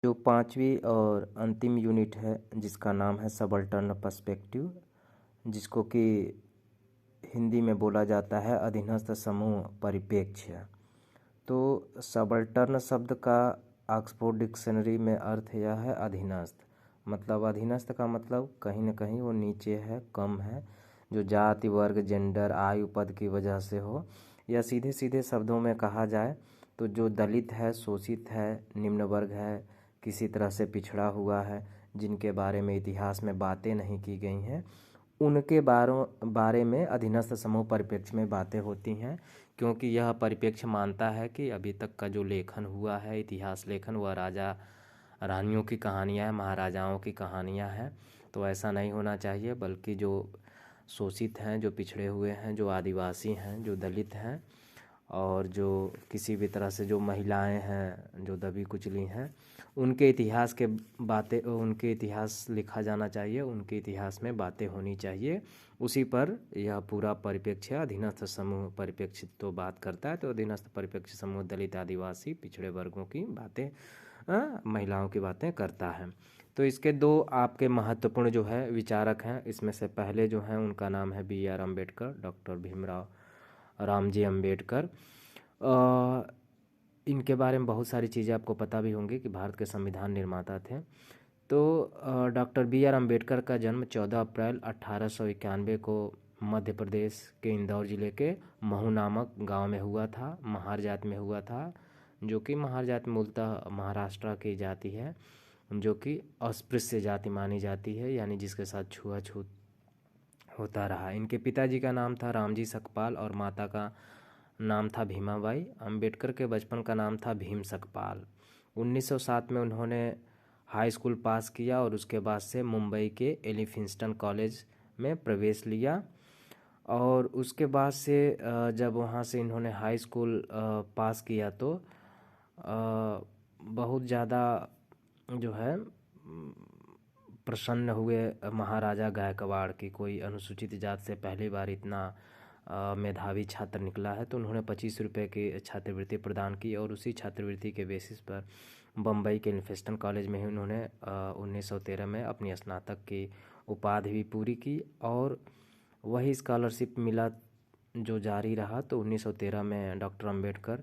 जो पांचवी और अंतिम यूनिट है जिसका नाम है सबल्टर्न पर्सपेक्टिव, जिसको कि हिंदी में बोला जाता है अधीनस्थ समूह परिप्रेक्ष्य। तो सबल्टर्न शब्द का ऑक्सफोर्ड डिक्शनरी में अर्थ यह है अधीनस्थ। मतलब अधीनस्थ का मतलब कहीं न कहीं वो नीचे है, कम है, जो जाति वर्ग जेंडर आयु पद की वजह से हो, या सीधे सीधे शब्दों में कहा जाए तो जो दलित है, शोषित है, निम्न वर्ग है, किसी तरह से पिछड़ा हुआ है, जिनके बारे में इतिहास में बातें नहीं की गई हैं, उनके बारे में अधीनस्थ समूह परिप्रेक्ष्य में बातें होती हैं। क्योंकि यह परिप्रेक्ष्य मानता है कि अभी तक का जो लेखन हुआ है, इतिहास लेखन, वह राजा रानियों की कहानियाँ हैं, महाराजाओं की कहानियाँ हैं। तो ऐसा नहीं होना चाहिए, बल्कि जो शोषित हैं, जो पिछड़े हुए हैं, जो आदिवासी हैं, जो दलित हैं, और जो किसी भी तरह से जो महिलाएं हैं, जो दबी कुचली हैं, उनके इतिहास के बातें, उनके इतिहास लिखा जाना चाहिए, उनके इतिहास में बातें होनी चाहिए। उसी पर यह पूरा परिप्रेक्ष्य अधीनस्थ समूह परिप्रेक्ष्य तो बात करता है। तो अधीनस्थ परिप्रेक्ष्य समूह दलित, आदिवासी, पिछड़े वर्गों की बातें, महिलाओं की बातें करता है। तो इसके दो आपके महत्वपूर्ण जो है विचारक हैं। इसमें से पहले जो हैं उनका नाम है B.R. अम्बेडकर, डॉक्टर भीमराव रामजी अम्बेडकर। इनके बारे में बहुत सारी चीज़ें आपको पता भी होंगी कि भारत के संविधान निर्माता थे। तो डॉक्टर B.R. अम्बेडकर का जन्म 14 अप्रैल 1891 को मध्य प्रदेश के इंदौर ज़िले के महू नामक गांव में हुआ था, महार जात में हुआ था, जो कि महार जात मूलतः महाराष्ट्र की जाति है, जो कि अस्पृश्य जाति मानी जाती है, यानी जिसके साथ छुआछूत होता रहा। इनके पिताजी का नाम था रामजी सकपाल और माता का नाम था भीमाबाई। अंबेडकर के बचपन का नाम था भीम सकपाल। 1907 में उन्होंने हाई स्कूल पास किया और उसके बाद से मुंबई के एलिफिंस्टन कॉलेज में प्रवेश लिया। और उसके बाद से जब वहाँ से इन्होंने हाई स्कूल पास किया तो बहुत ज़्यादा जो है प्रसन्न हुए महाराजा गायकवाड़ की, कोई अनुसूचित जात से पहली बार इतना मेधावी छात्र निकला है। तो उन्होंने 25 रुपये की छात्रवृत्ति प्रदान की और उसी छात्रवृत्ति के बेसिस पर बम्बई के एलिफिंस्टन कॉलेज में ही उन्होंने 1913 में अपनी स्नातक की उपाधि भी पूरी की। और वही स्कॉलरशिप मिला जो जारी रहा। तो 1913 में डॉक्टर अम्बेडकर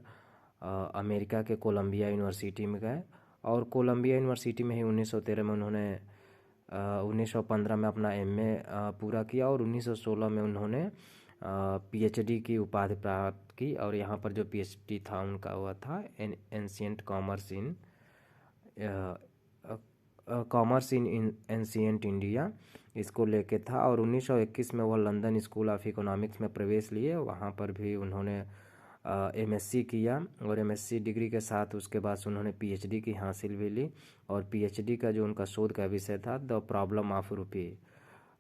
अमेरिका के कोलंबिया यूनिवर्सिटी में गए और कोलंबिया यूनिवर्सिटी में ही 1913 में उन्होंने 1915 में अपना MA पूरा किया और 1916 में उन्होंने PhD की उपाधि प्राप्त की। और यहाँ पर जो PhD था उनका हुआ था एंशिएंट कॉमर्स इन एंशिएंट इंडिया, इसको लेके था। और 1921 में वह लंदन स्कूल ऑफ इकोनॉमिक्स में प्रवेश लिए। वहाँ पर भी उन्होंने MSc किया और MSc डिग्री के साथ उसके बाद उन्होंने PhD की हासिल भी ली। और PhD का जो उनका शोध का विषय था द प्रॉब्लम ऑफ रुपी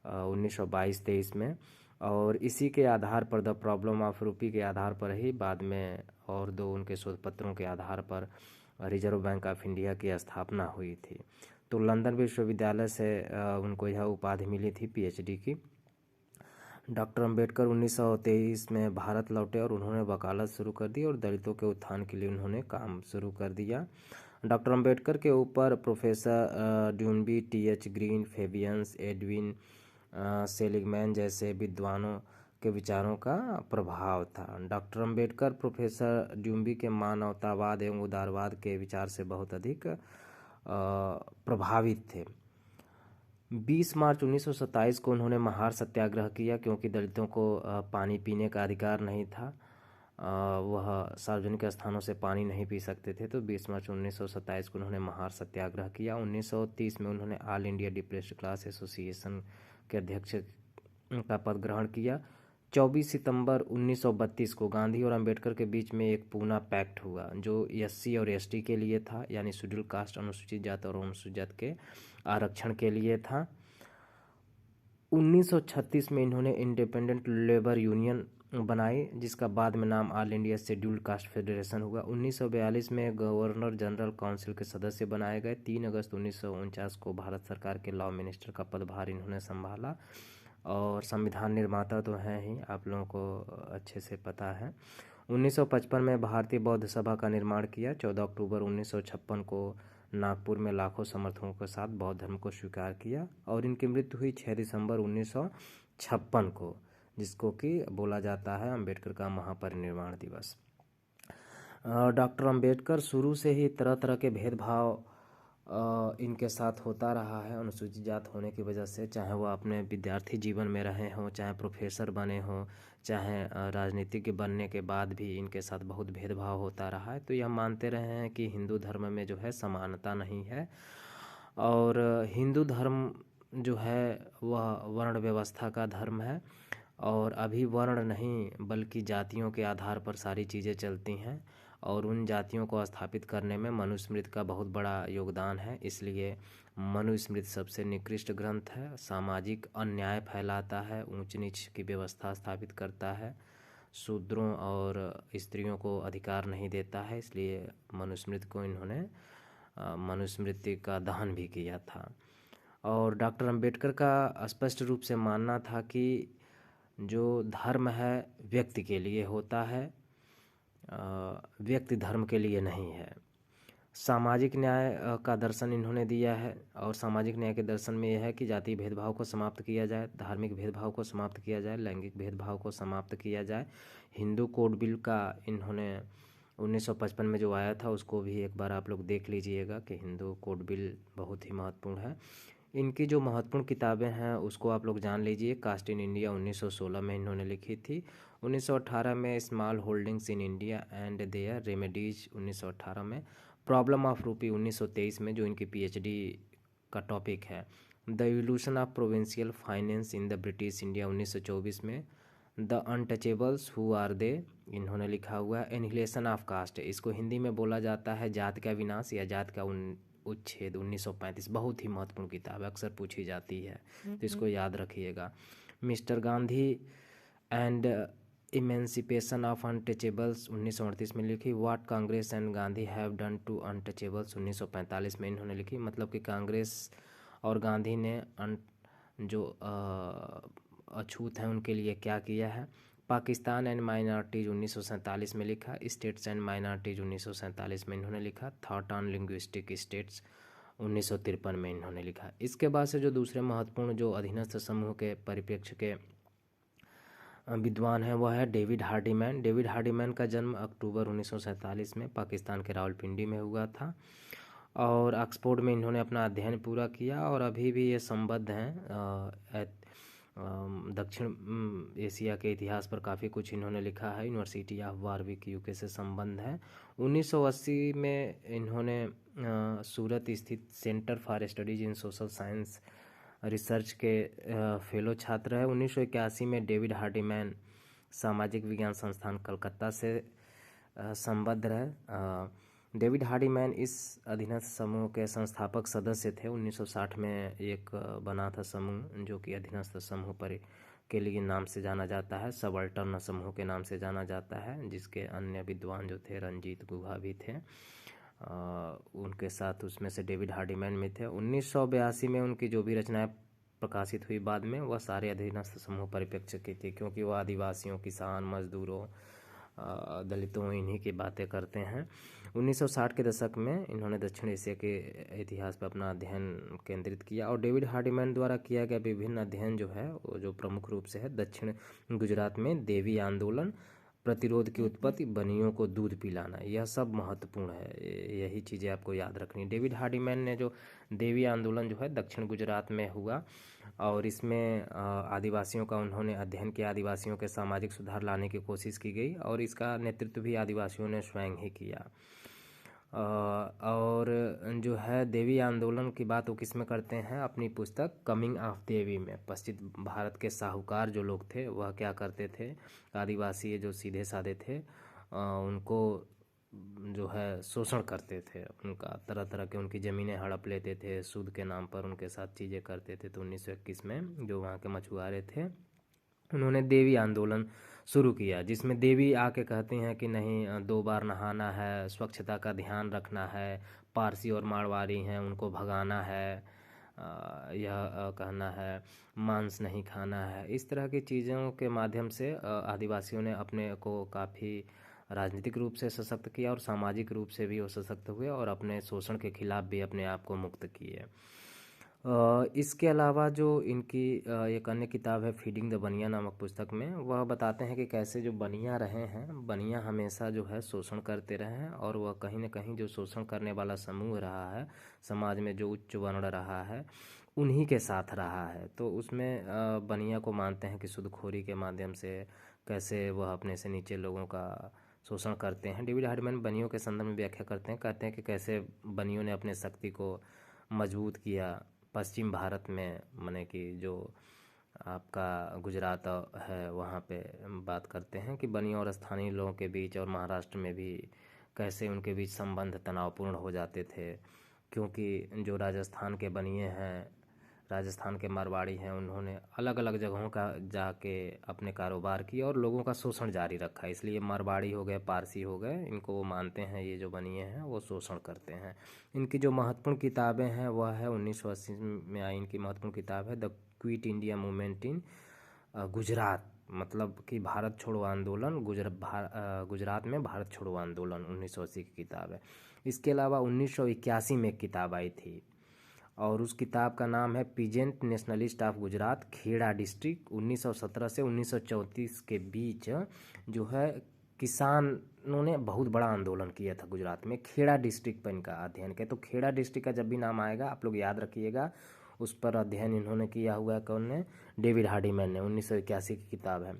1922-23 में। और इसी के आधार पर, द प्रॉब्लम ऑफ रुपी के आधार पर ही बाद में और दो उनके शोध पत्रों के आधार पर रिजर्व बैंक ऑफ इंडिया की स्थापना हुई थी। तो लंदन विश्वविद्यालय से उनको यह उपाधि मिली थी PhD की। डॉक्टर अंबेडकर 1923 में भारत लौटे और उन्होंने वकालत शुरू कर दी और दलितों के उत्थान के लिए उन्होंने काम शुरू कर दिया। डॉक्टर अंबेडकर के ऊपर प्रोफेसर ड्यूनबी, TH Green, Fabians, Edwin Seligman जैसे विद्वानों के विचारों का प्रभाव था। डॉक्टर अंबेडकर प्रोफेसर ड्यूनबी के मानवतावाद एवं उदारवाद के विचार से बहुत अधिक प्रभावित थे। 20 मार्च 1927 को उन्होंने महार सत्याग्रह किया, क्योंकि दलितों को पानी पीने का अधिकार नहीं था। वह सार्वजनिक स्थानों से पानी नहीं पी सकते थे। तो 20 मार्च 1927 को उन्होंने महार सत्याग्रह किया। 1930 में उन्होंने all India depressed class association के अध्यक्ष का पद ग्रहण किया। 24 सितंबर 1932 को गांधी और अंबेडकर के बीच में एक पूना पैक्ट हुआ, जो SC और ST के लिए था, यानी शेड्यूल कास्ट, अनुसूचित जाति और अनुसूचित जाति के आरक्षण के लिए था। 1936 में इन्होंने इंडिपेंडेंट लेबर यूनियन बनाई, जिसका बाद में नाम all India scheduled caste federation हुआ। 1942 में गवर्नर जनरल काउंसिल के सदस्य बनाए गए। 3 अगस्त 1949 को भारत सरकार के लॉ मिनिस्टर का पदभार इन्होंने संभाला। और संविधान निर्माता तो हैं ही, आप लोगों को अच्छे से पता है। 1955 में भारतीय बौद्ध सभा का निर्माण किया। 14 अक्टूबर 1956 को नागपुर में लाखों समर्थकों के साथ बौद्ध धर्म को स्वीकार किया और इनकी मृत्यु हुई 6 दिसंबर 1956 को, जिसको कि बोला जाता है अंबेडकर का महापरिनिर्वाण दिवस। डॉक्टर अंबेडकर शुरू से ही तरह तरह के भेदभाव इनके साथ होता रहा है अनुसूचित जात होने की वजह से, चाहे वो अपने विद्यार्थी जीवन में रहे हों, चाहे प्रोफेसर बने हों, चाहे राजनीतिज्ञ बनने के बाद भी इनके साथ बहुत भेदभाव होता रहा है। तो यह मानते रहे हैं कि हिंदू धर्म में जो है समानता नहीं है और हिंदू धर्म जो है वह वर्ण व्यवस्था का धर्म है और अभी वर्ण नहीं बल्कि जातियों के आधार पर सारी चीज़ें चलती हैं और उन जातियों को स्थापित करने में मनुस्मृति का बहुत बड़ा योगदान है। इसलिए मनुस्मृति सबसे निकृष्ट ग्रंथ है, सामाजिक अन्याय फैलाता है, ऊंच नीच की व्यवस्था स्थापित करता है, शूद्रों और स्त्रियों को अधिकार नहीं देता है। इसलिए मनुस्मृति को इन्होंने मनुस्मृति का दहन भी किया था। और डॉक्टर अंबेडकर का स्पष्ट रूप से मानना था कि जो धर्म है व्यक्ति के लिए होता है, व्यक्ति धर्म के लिए नहीं है। सामाजिक न्याय का दर्शन इन्होंने दिया है और सामाजिक न्याय के दर्शन में यह है कि जातीय भेदभाव को समाप्त किया जाए, धार्मिक भेदभाव को समाप्त किया जाए, लैंगिक भेदभाव को समाप्त किया जाए। हिंदू कोड बिल का इन्होंने 1955 में जो आया था उसको भी एक बार आप लोग देख लीजिएगा कि हिंदू कोड बिल बहुत ही महत्वपूर्ण है। इनकी जो महत्वपूर्ण किताबें हैं उसको आप लोग जान लीजिए। कास्ट इन इंडिया 1916 में इन्होंने लिखी थी। 1918 में small holdings in India and their remedies 1918 में। प्रॉब्लम ऑफ रूपी 1923 में जो इनकी पीएचडी का टॉपिक है। The evolution of provincial finance in the British India 1924 में। The untouchables who are they इन्होंने लिखा हुआ है। एनिहिलेशन ऑफ कास्ट, इसको हिंदी में बोला जाता है जात का विनाश या जात का उच्छेद 1935। बहुत ही महत्वपूर्ण किताब है, अक्सर पूछी जाती है तो इसको याद रखिएगा। Mister Gandhi and emancipation of untouchables 1938 में लिखी। What Congress and Gandhi have done to untouchables 1945 में इन्होंने लिखी। मतलब कि कांग्रेस और गांधी ने जो अछूत हैं उनके लिए क्या किया है। पाकिस्तान एंड माइनॉरिटीज़ 1947 में लिखा। स्टेट्स एंड माइनॉरिटीज़ 1947 में इन्होंने लिखा। थॉट ऑन लिंग्विस्टिक स्टेट्स 1953 में इन्होंने लिखा। इसके बाद से जो दूसरे महत्वपूर्ण जो अधीनस्थ समूह के परिप्रेक्ष्य के विद्वान हैं वह है डेविड हार्डीमैन। डेविड हार्डीमैन का जन्म अक्टूबर 1947 में पाकिस्तान के रावलपिंडी में हुआ था और ऑक्सफोर्ड में इन्होंने अपना अध्ययन पूरा किया और अभी भी ये संबद्ध हैं। दक्षिण एशिया के इतिहास पर काफ़ी कुछ इन्होंने लिखा है। यूनिवर्सिटी ऑफ वारविक यूके से संबंध है। 1980 में इन्होंने सूरत स्थित centre for studies in social science research के फेलो छात्र है। 1981 में डेविड हार्डीमैन सामाजिक विज्ञान संस्थान कलकत्ता से संबद्ध रहे। डेविड हार्डीमैन इस अधीनस्थ समूह के संस्थापक सदस्य थे। 1960 में एक बना था समूह जो कि अधीनस्थ समूह पर के लिए नाम से जाना जाता है, सबल्टर्न समूह के नाम से जाना जाता है, जिसके अन्य विद्वान जो थे रंजीत गुहा भी थे। उनके साथ उसमें से डेविड हार्डीमैन में थे। 1982 में उनकी जो भी रचनाएं प्रकाशित हुई बाद में वह सारे अधीनस्थ समूह परिप्रेक्ष्य की थी, क्योंकि वह आदिवासियों, किसान, मजदूरों, दलितों इन्हीं की बातें करते हैं। 1960 के दशक में इन्होंने दक्षिण एशिया के इतिहास पर अपना अध्ययन केंद्रित किया और डेविड हार्डीमैन द्वारा किया गया विभिन्न अध्ययन जो है वो जो प्रमुख रूप से है दक्षिण गुजरात में देवी आंदोलन, प्रतिरोध की उत्पत्ति, बनियों को दूध पिलाना, यह सब महत्वपूर्ण है। यही चीज़ें आपको याद रखनी। डेविड हार्डीमैन ने जो देवी आंदोलन जो है दक्षिण गुजरात में हुआ और इसमें आदिवासियों का उन्होंने अध्ययन किया। आदिवासियों के सामाजिक सुधार लाने की कोशिश की गई और इसका नेतृत्व भी आदिवासियों ने स्वयं ही किया। और जो है देवी आंदोलन की बात वो किस में करते हैं, अपनी पुस्तक कमिंग ऑफ देवी में। पश्चिम भारत के साहूकार जो लोग थे वह क्या करते थे, आदिवासी जो सीधे साधे थे उनको जो है शोषण करते थे, उनका तरह तरह के उनकी ज़मीनें हड़प लेते थे, सूद के नाम पर उनके साथ चीज़ें करते थे। तो 1921 में जो वहाँ के मछुआरे थे उन्होंने देवी आंदोलन शुरू किया, जिसमें देवी आके कहती हैं कि नहीं 2 बार नहाना है, स्वच्छता का ध्यान रखना है, पारसी और मारवाड़ी हैं उनको भगाना है, यह कहना है मांस नहीं खाना है। इस तरह की चीज़ों के माध्यम से आदिवासियों ने अपने को काफ़ी राजनीतिक रूप से सशक्त किया और सामाजिक रूप से भी वो सशक्त हुए और अपने शोषण के खिलाफ भी अपने आप को मुक्त किए। इसके अलावा जो इनकी एक अन्य किताब है फीडिंग द बनिया नामक पुस्तक में, वह बताते हैं कि कैसे जो बनिया रहे हैं, बनिया हमेशा जो है शोषण करते रहे हैं और वह कहीं न कहीं जो शोषण करने वाला समूह रहा है, समाज में जो उच्च वर्ण रहा है, उन्हीं के साथ रहा है। तो उसमें बनिया को मानते हैं कि सूदखोरी के माध्यम से कैसे वह अपने से नीचे लोगों का शोषण करते हैं। डेविड हार्डमैन बनियों के संदर्भ में व्याख्या करते हैं, कहते हैं कि कैसे बनियों ने अपने शक्ति को मजबूत किया पश्चिम भारत में, माने कि जो आपका गुजरात है वहाँ पे बात करते हैं कि बनियों और स्थानीय लोगों के बीच और महाराष्ट्र में भी कैसे उनके बीच संबंध तनावपूर्ण हो जाते थे, क्योंकि जो राजस्थान के बनिए हैं, राजस्थान के मारवाड़ी हैं, उन्होंने अलग अलग जगहों का जाके अपने कारोबार किए और लोगों का शोषण जारी रखा। इसलिए मारवाड़ी हो गए, पारसी हो गए, इनको वो मानते हैं ये जो बनिए हैं वो शोषण करते हैं। इनकी जो महत्वपूर्ण किताबें हैं वह है 1980 में आई इनकी महत्वपूर्ण किताब है the quit India movement in Gujarat, मतलब कि भारत छोड़ो आंदोलन, गुजरात में भारत छोड़ो आंदोलन 1980 की किताब है। इसके अलावा 1981 में एक किताब आई थी और उस किताब का नाम है peasant nationalist of Gujarat Kheda district. 1917 से 1934 के बीच जो है किसानों ने बहुत बड़ा आंदोलन किया था गुजरात में। खेड़ा डिस्ट्रिक्ट पर इनका अध्ययन किया, तो खेड़ा डिस्ट्रिक्ट का जब भी नाम आएगा आप लोग याद रखिएगा, उस पर अध्ययन इन्होंने किया हुआ है। कौन ने? डेविड हार्डीमैन ने। 1981 की किताब है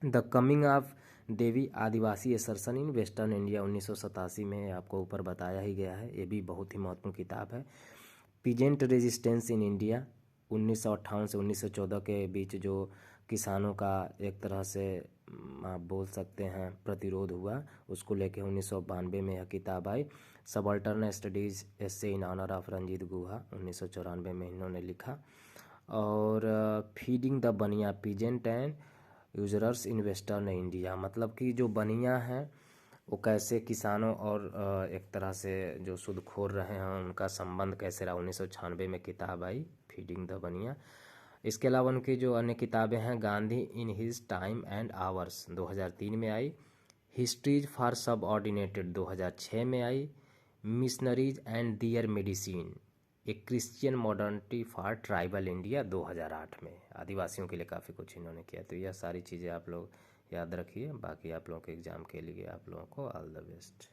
the coming of Devi Adivasi assertion in western India, 1987 में आपको ऊपर बताया ही गया है। ये भी बहुत ही महत्वपूर्ण किताब है। पीजेंट रेजिस्टेंस इन इंडिया, 1958 से 1914 के बीच जो किसानों का एक तरह से आप बोल सकते हैं प्रतिरोध हुआ, उसको लेके 1992 में यह किताब आई। Subaltern studies essays in honour of Ranajit Guha, 1994 में इन्होंने लिखा। और feeding the bania peasant and usurers in western India, मतलब कि जो बनिया हैं वो कैसे किसानों और एक तरह से जो सूदखोर रहे हैं उनका संबंध कैसे रहा, 1996 में किताब आई फीडिंग द बनिया। इसके अलावा उनकी जो अन्य किताबें हैं Gandhi in his time and ours, 2003 में आई। हिस्ट्रीज फॉर सब ऑर्डिनेटेड, 2006 में आई। Missionaries and their medicine, a Christian modernity for tribal India, 2008 में। आदिवासियों के लिए काफ़ी कुछ इन्होंने किया। तो यह सारी चीज़ें आप लोग याद रखिए। बाकी आप लोगों के एग्ज़ाम के लिए आप लोगों को ऑल द बेस्ट।